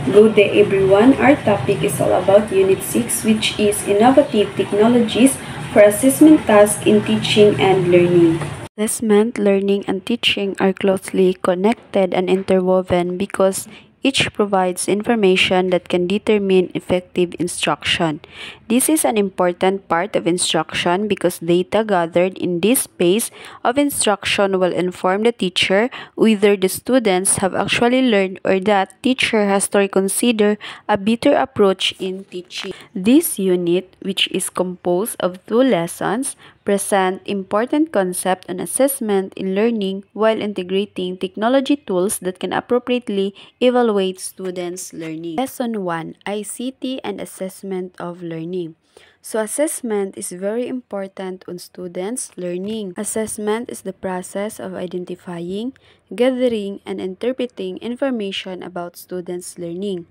Good day everyone. Our topic is all about Unit 6, which is Innovative Technologies for Assessment Tasks in Teaching and Learning. Assessment, learning, and teaching are closely connected and interwoven because each provides information that can determine effective instruction. This is an important part of instruction because data gathered in this phase of instruction will inform the teacher whether the students have actually learned or that teacher has to reconsider a better approach in teaching. This unit, which is composed of 2 lessons, present important concepts on assessment in learning while integrating technology tools that can appropriately evaluate students' learning. Lesson 1: ICT and Assessment of Learning. So assessment is very important on students' learning. Assessment is the process of identifying, gathering, and interpreting information about students' learning.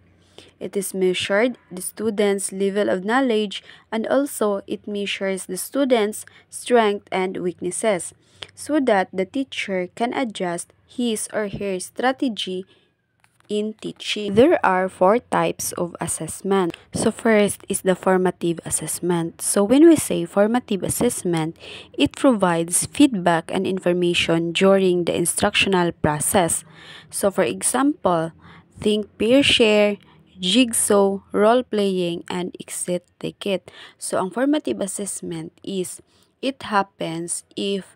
It is measured the student's level of knowledge, and also it measures the student's strengths and weaknesses so that the teacher can adjust his or her strategy in teaching. There are 4 types of assessment. So first is the formative assessment. So when we say formative assessment, it provides feedback and information during the instructional process. So for example, think peer share, jigsaw, role-playing, and exit ticket. So ang formative assessment is it happens if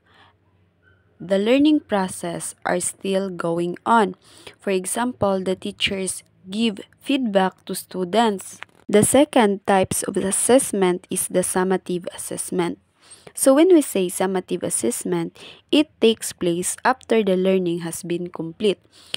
the learning process are still going on. For example, the teachers give feedback to students. The second types of assessment is the summative assessment. So when we say summative assessment, it takes place after the learning has been complete.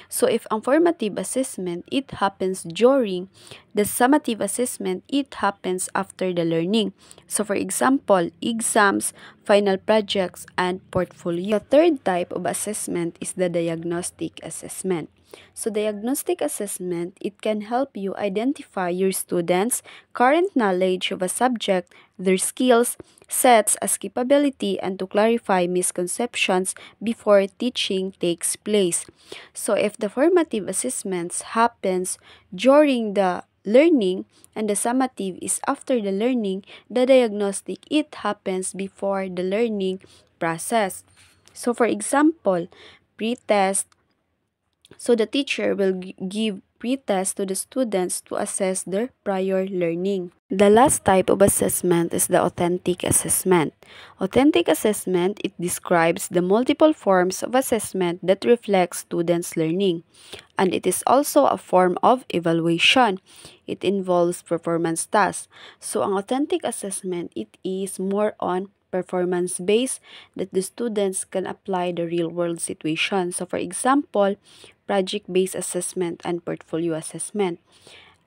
So if ang formative assessment, it happens during, the summative assessment, it happens after the learning. So for example, exams, final projects, and portfolio. The third type of assessment is the diagnostic assessment. So diagnostic assessment, it can help you identify your students' current knowledge of a subject, their skills, sets as capability, and to clarify misconceptions before teaching takes place. So if the formative assessments happens during the learning and the summative is after the learning, the diagnostic, it happens before the learning process. So for example, pre-test, so the teacher will give pre-test to the students to assess their prior learning. The last type of assessment is the authentic assessment. Authentic assessment, it describes the multiple forms of assessment that reflect students' learning. And it is also a form of evaluation. It involves performance tasks. So ang authentic assessment, it is more on performance-based that the students can apply the real-world situation. So for example, project-based assessment and portfolio assessment.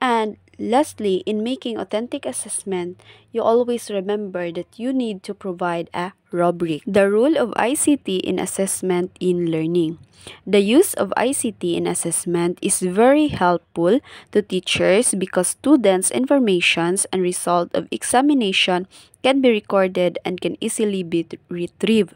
And lastly, in making authentic assessment, you always remember that you need to provide a rubric. The role of ICT in assessment in learning. The use of ICT in assessment is very helpful to teachers because students' information and result of examination can be recorded and can easily be retrieved.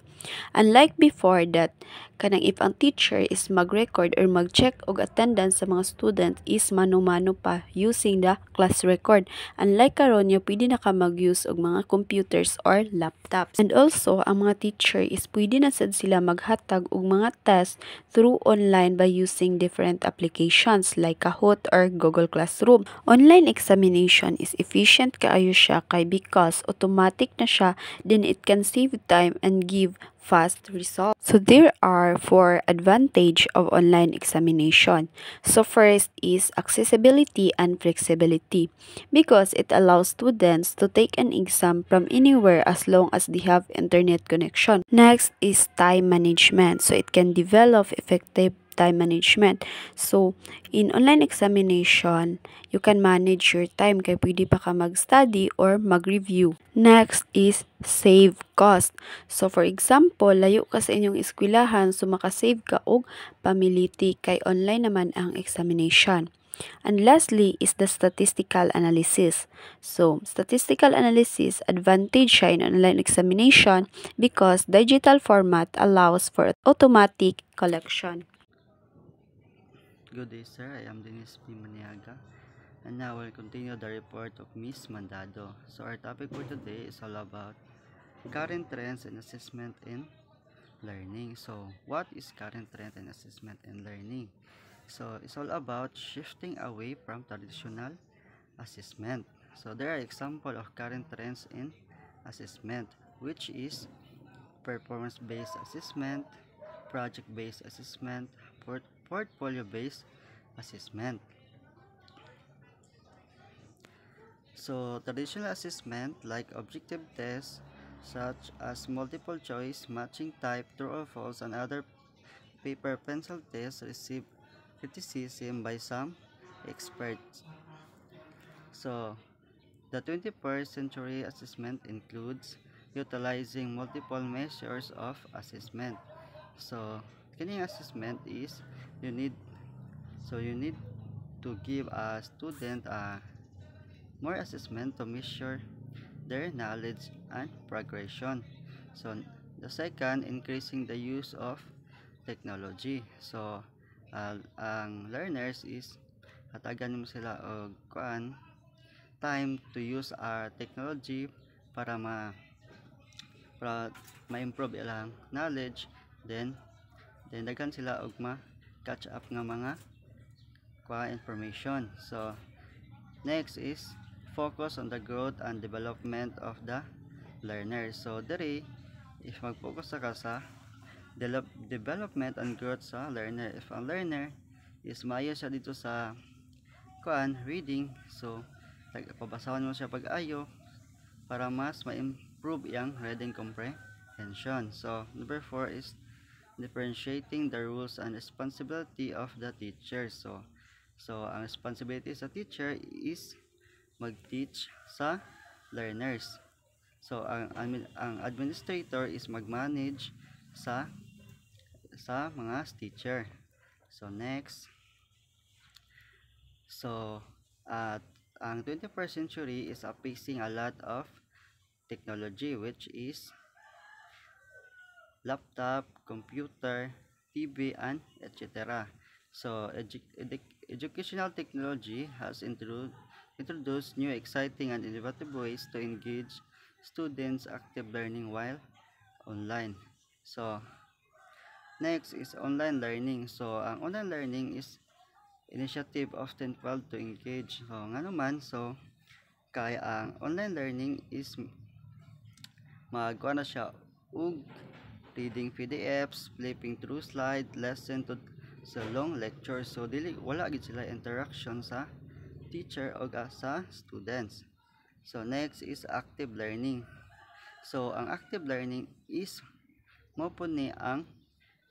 Unlike before that, kanang if ang teacher is mag-record or mag-check og attendance sa mga student is mano-mano pa using the class record. Unlike karon, pwede na ka mag-use og mga computers or laptops. And also, ang mga teacher is pwede na sad sila maghatag og mga test through online by using different applications like Kahoot or Google Classroom. Online examination is efficient kaayo siya kay because automatic na siya, then it can save time and give fast results. So there are 4 advantage of online examination. So first is accessibility and flexibility because it allows students to take an exam from anywhere as long as they have internet connection. Next is time management. So it can develop effective time management. So, in online examination, you can manage your time kaya pwede pa ka mag-study or mag-review. Next is save cost. So, for example, layo ka sa inyong eskwelahan, so makasave ka og pamiliti kay online naman ang examination. And lastly is the statistical analysis. So, statistical analysis advantage siya in online examination because digital format allows for automatic collection. Good day, sir. I am Dennis P. Maniaga, and now we'll continue the report of Miss Mandado. So our topic for today is all about current trends and assessment in learning. So what is current trend and assessment in learning? So it's all about shifting away from traditional assessment. So there are examples of current trends in assessment, which is performance-based assessment, project-based assessment, portfolio-based assessment. So traditional assessment like objective tests such as multiple choice, matching type, true or false, and other paper pencil tests receive criticism by some experts. So the 21st century assessment includes utilizing multiple measures of assessment. So kining assessment is you need you need to give a student a more assessment to measure their knowledge and progression. So the second, increasing the use of technology. So ang learners is hatagan mo sila og time to use our technology para ma-improve ilang knowledge, then daghan sila og ma-catch up nga mga information. So next is focus on the growth and development of the learner. So dere if mag-focus ka sa development and growth sa learner. If ang learner is maayo siya dito sa reading, so pabasahan mo siya pag-ayo para mas ma-improve yang reading comprehension. So number 4 is differentiating the rules and responsibility of the teacher. So ang responsibility sa teacher is mag-teach sa learners. So ang administrator is mag-manage sa mga teacher. So next, so ang 21st century is facing a lot of technology, which is laptop, computer, TV, and etc. So educational technology has introduced new exciting and innovative ways to engage students active learning while online. So next is online learning. So ang online learning is initiative often failed to engage. So nga naman, so kaya ang online learning is magkuha na siya ug reading PDFs, flipping through slide, lesson to sa long lecture. So dili wala gid sila interaction sa teacher o sa students. So next is active learning. So ang active learning is mo po ni ang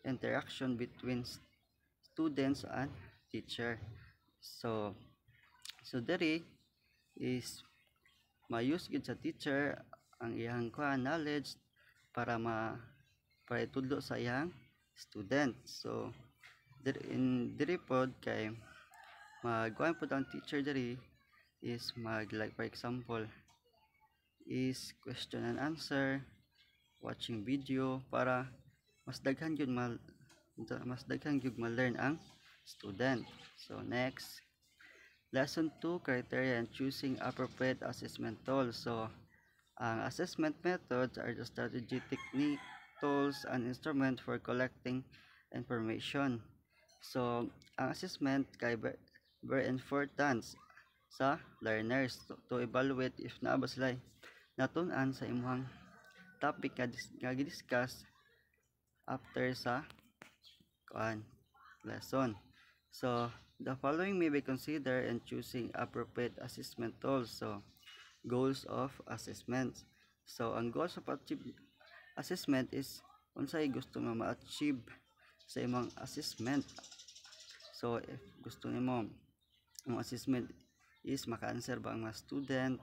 interaction between students and teacher. So dere is ma-use gid sa teacher ang iyang knowledge para itudlo sa iyang student. So diri pod kay magkuhan po ang teacher diri is like for example is question and answer, watching video para mas daghan gyud ma-learn ang student. So next, lesson 2, criteria and choosing appropriate assessment tools. So ang assessment methods are the strategy, technique, tools, and instrument for collecting information. So ang assessment kay very important sa learners to evaluate if naa ba sila natun-an sa imong topic nga gi-discuss after sa lesson. So the following may be considered in choosing appropriate assessment tools. So goals of assessment. So ang goals of assessment is unsay gusto mo ma-achieve sa imong assessment. So if gusto nimo ang assessment is maka-answer ba ang mga student.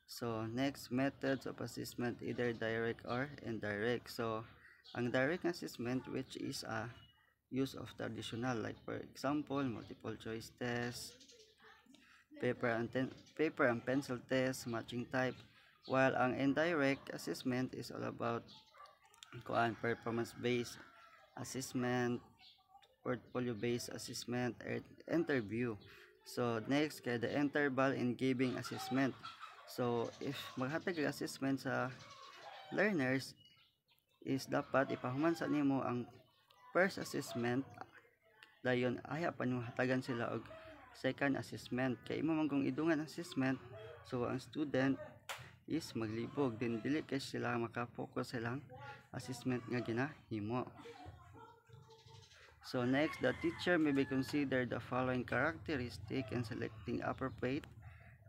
So next, methods of assessment, either direct or indirect. So ang direct assessment, which is a use of traditional, like for example multiple choice test, paper and pencil test, matching type, while ang indirect assessment is all about performance based assessment, portfolio-based assessment at interview. So next kay the interval in giving assessment. So if maghatag ka assessment sa learners is dapat ipahuman sa nimo ang first assessment dayon aya pa nimo hatagan sila og second assessment kay imo man kung idungan assessment so ang student is maglibog din dili kay sila maka-focus sa ilang assessment nga ginahimo. So next, the teacher may be considered the following characteristic in selecting appropriate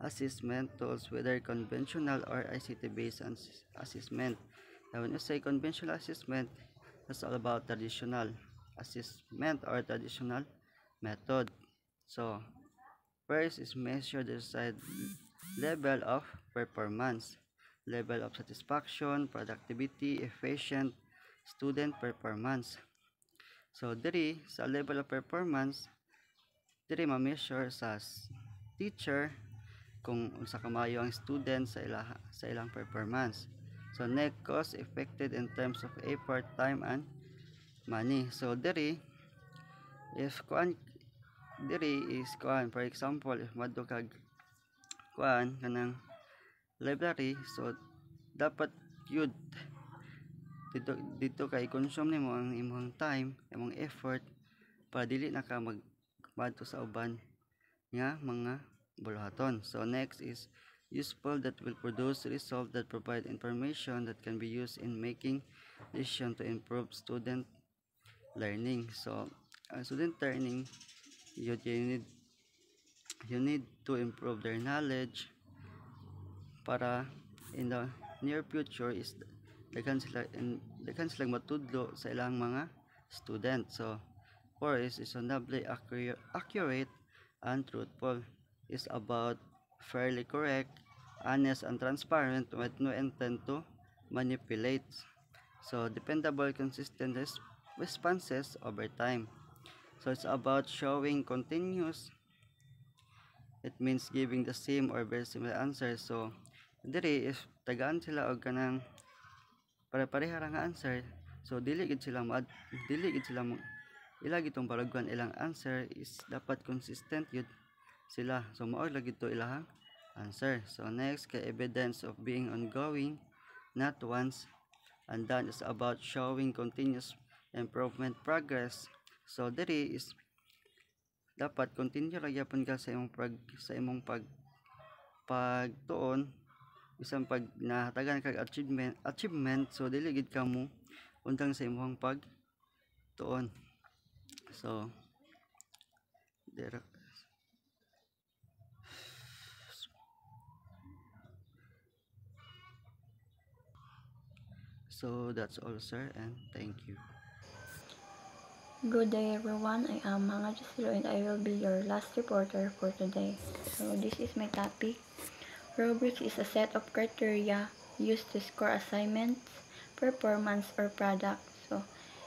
assessment tools, whether conventional or ICT-based assessment. Now, when you say conventional assessment, that's all about traditional assessment or traditional method. So, first is measure the desired level of performance, level of satisfaction, productivity, efficient student performance. So, diri sa level of performance, diri ma-measure sa teacher kung unsa kamayo ang student sa ilang performance. So, next, cost affected in terms of effort, time, and money. So, diri if for example, if madto kag kanang library, so dapat yun dito kay consume nimo ang imong time, imong effort para dili na ka magmadto sa uban nga mga buluhaton. So next is useful, that will produce result that provide information that can be used in making decision to improve student learning. So student learning, you need to improve their knowledge para in the near future is daghan sila matudlo sa ilang mga student. So 4 is reasonably accurate and truthful, is about fairly correct, honest and transparent with no intent to manipulate. So dependable, consistent responses over time. So it's about showing continuous, it means giving the same or very similar answers. So diri if tagaan sila og kanang pare-pareha ra nga answer, so dili gid sila ila gitong balaguan ilang answer is dapat consistent yun sila, so mao lagi to ilang answer. So next kay evidence of being ongoing, not once and done, is about showing continuous improvement progress. So diri is dapat continue ra gyapon ka sa imong pagtuon bisan pag nahatagan kag achievement, so dili gid ka mo undang sa imong pagtuon. So there. So that's all, sir, and thank you. Good day everyone, I am Manga Giselo and I will be your last reporter for today. So this is my topic. Rubrics is a set of criteria used to score assignments, performance, or products. So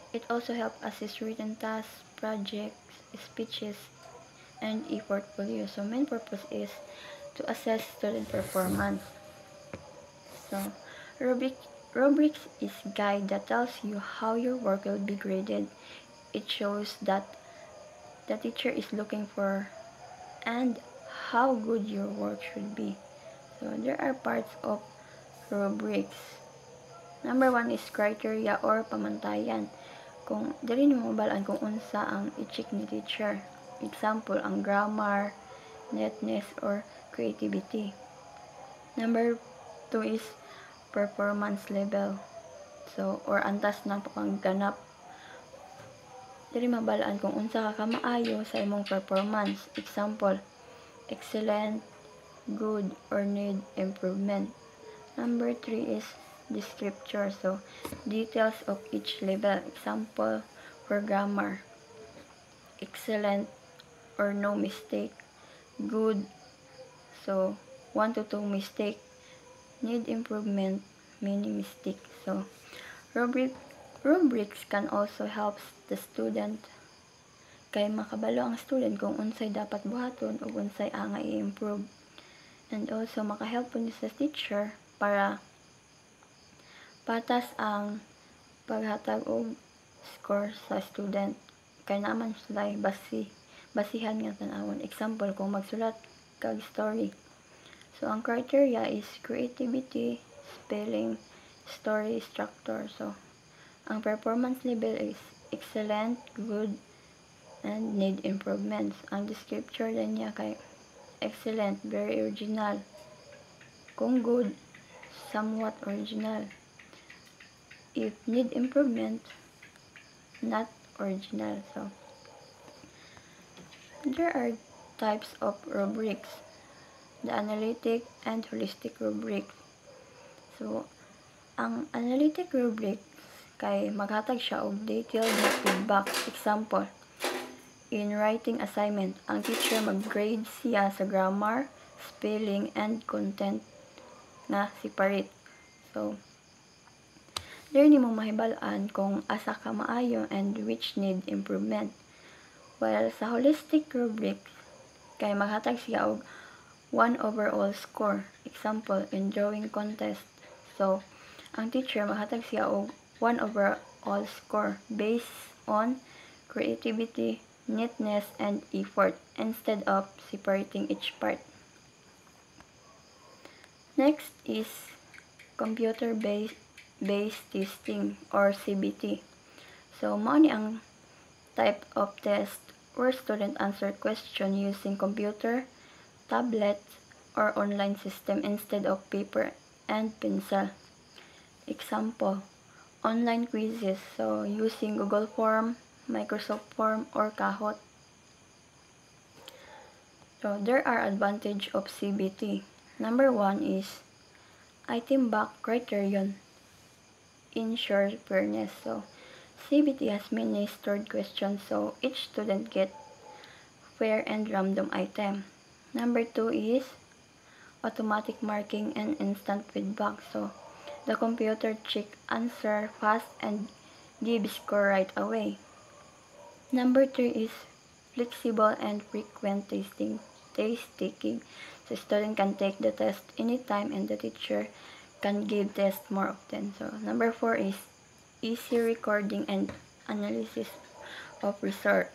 it also helps assess written tasks, projects, speeches, and e-portfolio. So main purpose is to assess student performance. So rubrics is a guide that tells you how your work will be graded. It shows that the teacher is looking for and how good your work should be. So there are parts of rubrics. Number 1 is criteria or pamantayan. Kung dili nimo mabalaan kung unsa ang i-check ni teacher. Example, ang grammar, neatness, or creativity. Number 2 is performance level. So, or antas ng pangganap. Dili mabalaan kung unsa ka maayo sa imong performance. Example, excellent, good, or need improvement. Number 3 is descriptor. So, details of each level. Example, for grammar, excellent or no mistake. Good, so 1 to 2 mistake. Need improvement, many mistake. So, rubrics can also help the student kay makabalo ang student kung unsay dapat buhaton o unsay ang i-improve. And also makahelp po sa teacher para patas ang paghatag og score sa student. kay naman sila basihan nga tanawon. Example, kung magsulat kag story. So, ang criteria is creativity, spelling, story, structure. So, ang performance level is excellent, good, and need improvements. Ang descriptor din niya kay excellent, very original. Kung good, somewhat original. If need improvement, not original. So, there are types of rubrics. The analytic and holistic rubric. So, ang analytic rubric kay maghatag siya og detailed na feedback. Example, in writing assignment, ang teacher mag-grade siya sa grammar, spelling, and content na separate. So, there nimo mahibalaan kung asa ka maayo and which need improvement. While sa holistic rubric, kay maghatag siya og 1 overall score. Example, in drawing contest. So, ang teacher maghatag siya og 1 overall score based on creativity, neatness, and effort instead of separating each part. Next is computer-based testing or CBT. So, mao ni ang type of test where student answer question using computer, tablet, or online system instead of paper and pencil. Example, online quizzes, so using Google Form, Microsoft Form, or Kahoot. So, there are advantage of CBT. Number 1 is item bank criterion ensure fairness. So, CBT has many stored questions, so each student get fair and random item. Number 2 is automatic marking and instant feedback. So, the computer check answer fast and give score right away. Number 3 is flexible and frequent test taking. So, student can take the test anytime and the teacher can give test more often. So, number 4 is easy recording and analysis of result.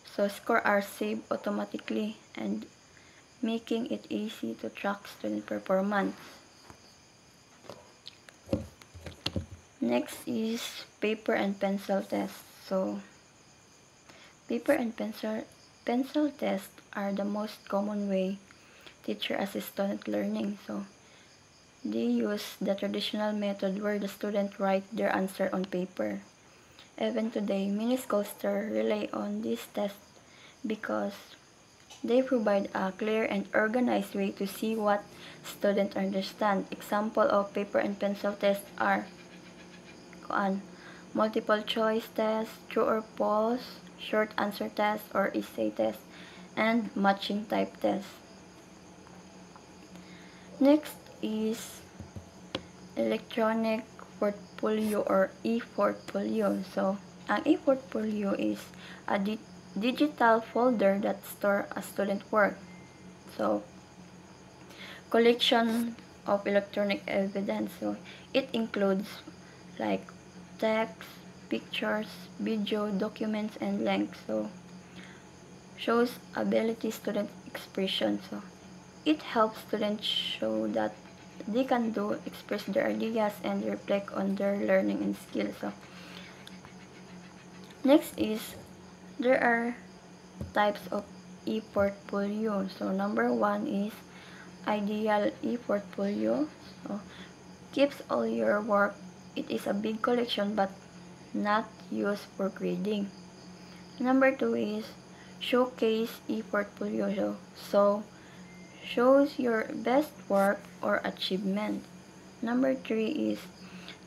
So, scores are saved automatically and making it easy to track student performance. Next is paper and pencil test. So, paper and pencil tests are the most common way teacher assist student learning. So, they use the traditional method where the student write their answer on paper. Even today, many schools still rely on these tests because they provide a clear and organized way to see what students understand. Example of paper and pencil tests are multiple choice test, true or false, short answer test or essay test, and matching type test. Next is electronic portfolio or e-portfolio. So, ang e-portfolio is a digital folder that store a student work. So, collection of electronic evidence. So, it includes like text, pictures, video, documents, and links. So, shows ability student expression. So, it helps students show that they can express their ideas and reflect on their learning and skills. So, next is there are types of e-portfolio. So, number 1 is ideal e-portfolio. So, keeps all your work. It is a big collection but not used for grading. Number 2 is showcase e-portfolio. So, shows your best work or achievement. Number 3 is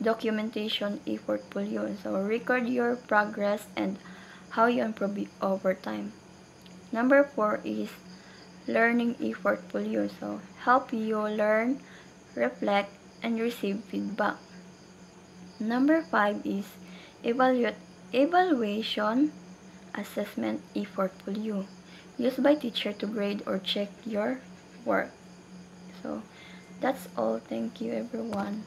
documentation e-portfolio. So, record your progress and how you improve over time. Number 4 is learning e-portfolio. So, help you learn, reflect, and receive feedback. Number 5 is evaluation assessment e-portfolio. Used by teacher to grade or check your work. So, that's all. Thank you, everyone.